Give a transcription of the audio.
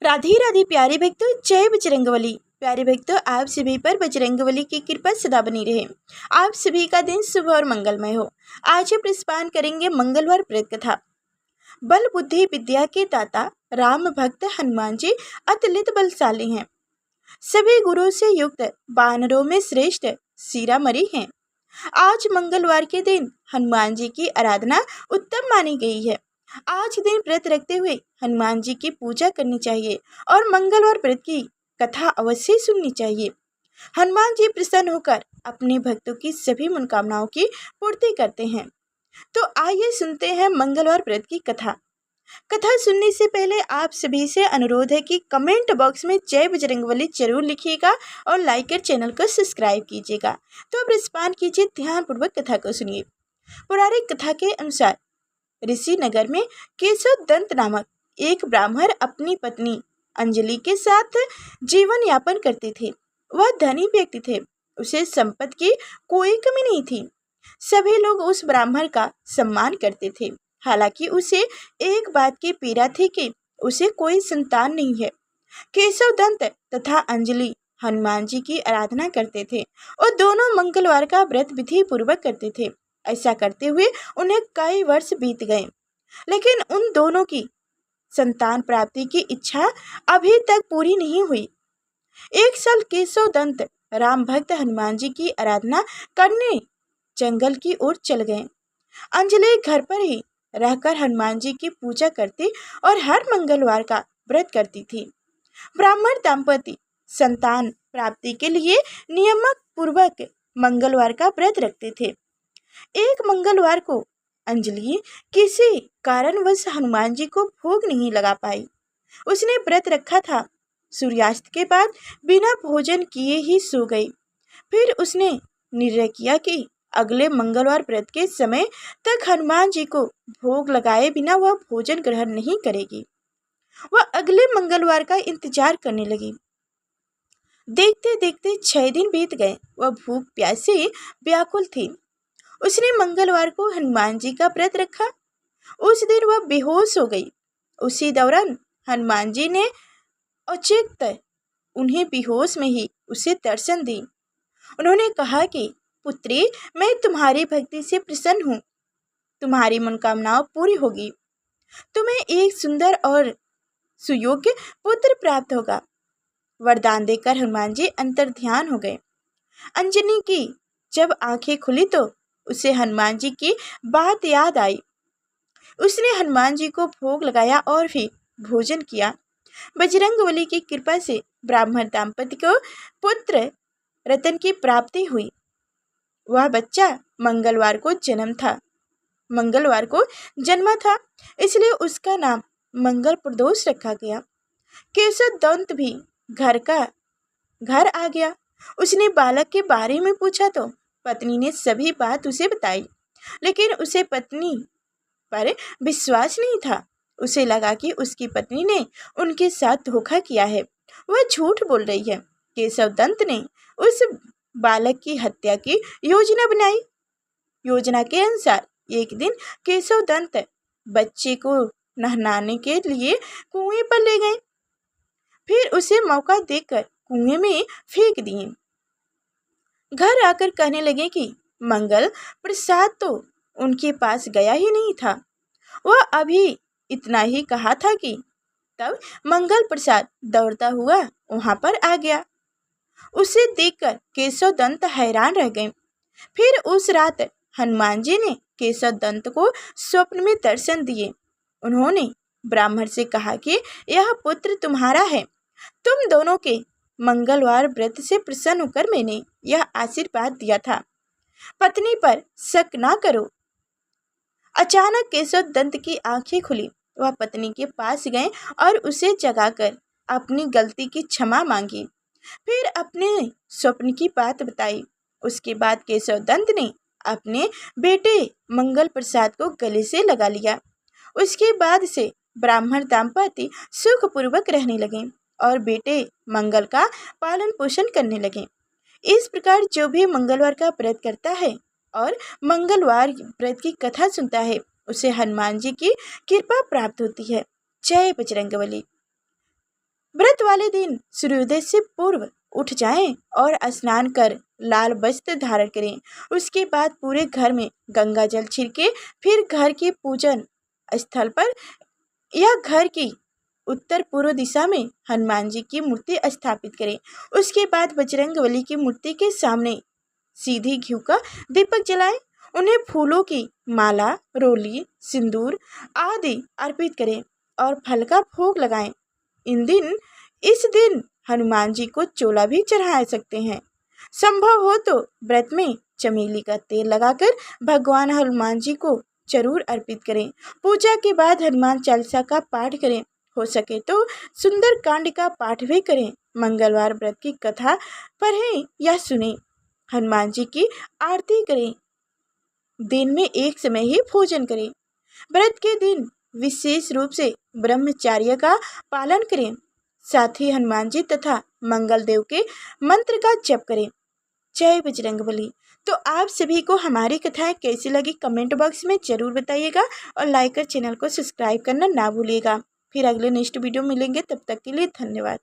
राधे राधे प्यारे भक्तों, जय बजरंगबली। प्यारे भक्तों, आप सभी पर बजरंगबली की कृपा सदा बनी रहे। आप सभी का दिन शुभ और मंगलमय हो। आज हम प्रस्पान करेंगे मंगलवार व्रत कथा। बल बुद्धि विद्या के दाता राम भक्त हनुमान जी अतुलित बलशाली हैं। सभी गुरु से युक्त वानरों में श्रेष्ठ शिरोमणि हैं। आज मंगलवार के दिन हनुमान जी की आराधना उत्तम मानी गई है। आज दिन व्रत रखते हुए हनुमान जी की पूजा करनी चाहिए और मंगलवार व्रत की कथा अवश्य सुननी चाहिए। हनुमान जी प्रसन्न होकर अपने भक्तों की सभी मनोकामनाओं की पूर्ति करते हैं। तो आइए सुनते हैं मंगलवार व्रत की कथा। कथा सुनने से पहले आप सभी से अनुरोध है कि कमेंट बॉक्स में जय बजरंगबली जरूर लिखिएगा और लाइक कर चैनल को सब्सक्राइब कीजिएगा। तो अब रिस्पान कीजिए, ध्यानपूर्वक कथा को सुनिए। पौराणिक कथा के अनुसार ऋषि नगर में केशव दंत नामक एक ब्राह्मण अपनी पत्नी अंजलि के साथ जीवन यापन करते थे। वह धनी व्यक्ति थे, उसे संपत्ति की कोई कमी नहीं थी। सभी लोग उस ब्राह्मण का सम्मान करते थे। हालांकि उसे एक बात की पीड़ा थी कि उसे कोई संतान नहीं है। केशव दंत तथा अंजलि हनुमान जी की आराधना करते थे और दोनों मंगलवार का व्रत विधि पूर्वक करते थे। ऐसा करते हुए उन्हें कई वर्ष बीत गए, लेकिन उन दोनों की संतान प्राप्ति की इच्छा अभी तक पूरी नहीं हुई। एक साल केशव दंत राम भक्त हनुमान जी की आराधना करने जंगल की ओर चल गए। अंजलि घर पर ही रहकर हनुमान जी की पूजा करती और हर मंगलवार का व्रत करती थी। ब्राह्मण दंपति संतान प्राप्ति के लिए नियम पूर्वक मंगलवार का व्रत रखते थे। एक मंगलवार को अंजलि किसी कारणवश हनुमान जी को भोग नहीं लगा पाई। उसने व्रत रखा था। सूर्यास्त के बाद बिना भोजन किए ही सो गई। फिर उसने निर्णय किया कि अगले मंगलवार व्रत के समय तक हनुमान जी को भोग लगाए बिना वह भोजन ग्रहण नहीं करेगी। वह अगले मंगलवार का इंतजार करने लगी। देखते देखते 6 दिन बीत गए। वह भूख प्यास से व्याकुल थी। उसने मंगलवार को हनुमान जी का व्रत रखा। उस दिन वह बेहोश हो गई। उसी दौरान हनुमान जी ने अचेत उन्हें बेहोश में ही उसे दर्शन दी। उन्होंने कहा कि पुत्री, मैं तुम्हारी भक्ति से प्रसन्न हूँ। तुम्हारी मनोकामनाएं पूरी होगी। तुम्हें एक सुंदर और सुयोग्य पुत्र प्राप्त होगा। वरदान देकर हनुमान जी अंतर्ध्यान हो गए। अंजनी की जब आंखें खुली तो उसे हनुमान जी की बात याद आई। उसने हनुमान जी को भोग लगाया और फिर भोजन किया। बजरंगबली की कृपा से ब्राह्मण दंपति को पुत्र रतन की प्राप्ति हुई। वह बच्चा मंगलवार को जन्मा था, इसलिए उसका नाम मंगल प्रदोष रखा गया। केशव दंत भी घर आ गया। उसने बालक के बारे में पूछा तो पत्नी ने सभी बात उसे बताई, लेकिन उसे पत्नी पर विश्वास नहीं था। उसे लगा कि उसकी पत्नी ने उनके साथ धोखा किया है, वह झूठ बोल रही है। केशव दंत ने उस बालक की हत्या की योजना बनाई। योजना के अनुसार एक दिन केशव दंत बच्चे को नहलाने के लिए कुएं पर ले गए, फिर उसे मौका देकर कुएं में फेंक दिए। घर आकर कहने लगे कि मंगल प्रसाद तो उनके पास गया ही नहीं था। वह अभी इतना ही कहा था कि तब मंगल प्रसाद दौड़ता हुआ वहां पर आ गया। उसे देखकर केशव दंत हैरान रह गए। फिर उस रात हनुमान जी ने केशव दंत को स्वप्न में दर्शन दिए। उन्होंने ब्राह्मण से कहा कि यह पुत्र तुम्हारा है। तुम दोनों के मंगलवार व्रत से प्रसन्न होकर मैंने यह आशीर्वाद दिया था। पत्नी पर शक ना करो। अचानक केशव दंत की आंखें खुली। वह पत्नी के पास गए और उसे जगाकर अपनी गलती की क्षमा मांगी। फिर अपने स्वप्न की बात बताई। उसके बाद केशव दंत ने अपने बेटे मंगल प्रसाद को गले से लगा लिया। उसके बाद से ब्राह्मण दंपति सुखपूर्वक रहने लगे और बेटे मंगल का पालन पोषण करने लगे। इस प्रकार जो भी मंगलवार का व्रत करता है और मंगलवार व्रत की कथा सुनता है, उसे हनुमान जी की कृपा प्राप्त होती है। जय बजरंगबली। व्रत वाले दिन सूर्योदय से पूर्व उठ जाएं और स्नान कर लाल वस्त्र धारण करें। उसके बाद पूरे घर में गंगा जल छिड़के फिर घर के पूजन स्थल पर या घर की उत्तर पूर्व दिशा में हनुमान जी की मूर्ति स्थापित करें। उसके बाद बजरंगबली की मूर्ति के सामने सीधी घी का दीपक जलाएं। उन्हें फूलों की माला, रोली, सिंदूर आदि अर्पित करें और फल का भोग लगाएं। इस दिन हनुमान जी को चोला भी चढ़ा सकते हैं। संभव हो तो व्रत में चमेली का तेल लगाकर भगवान हनुमान जी को जरूर अर्पित करें। पूजा के बाद हनुमान चालीसा का पाठ करें। हो सके तो सुंदर कांड का पाठ भी करें। मंगलवार व्रत की कथा पढ़ें या सुनें। हनुमान जी की आरती करें। दिन में एक समय ही भोजन करें। व्रत के दिन विशेष रूप से ब्रह्मचर्य का पालन करें। साथ ही हनुमान जी तथा मंगल देव के मंत्र का जप करें। जय बजरंगबली। तो आप सभी को हमारी कथाएं कैसी लगी कमेंट बॉक्स में जरूर बताइएगा और लाइक कर चैनल को सब्सक्राइब करना ना भूलिएगा। फिर अगले नेक्स्ट वीडियो मिलेंगे, तब तक के लिए धन्यवाद।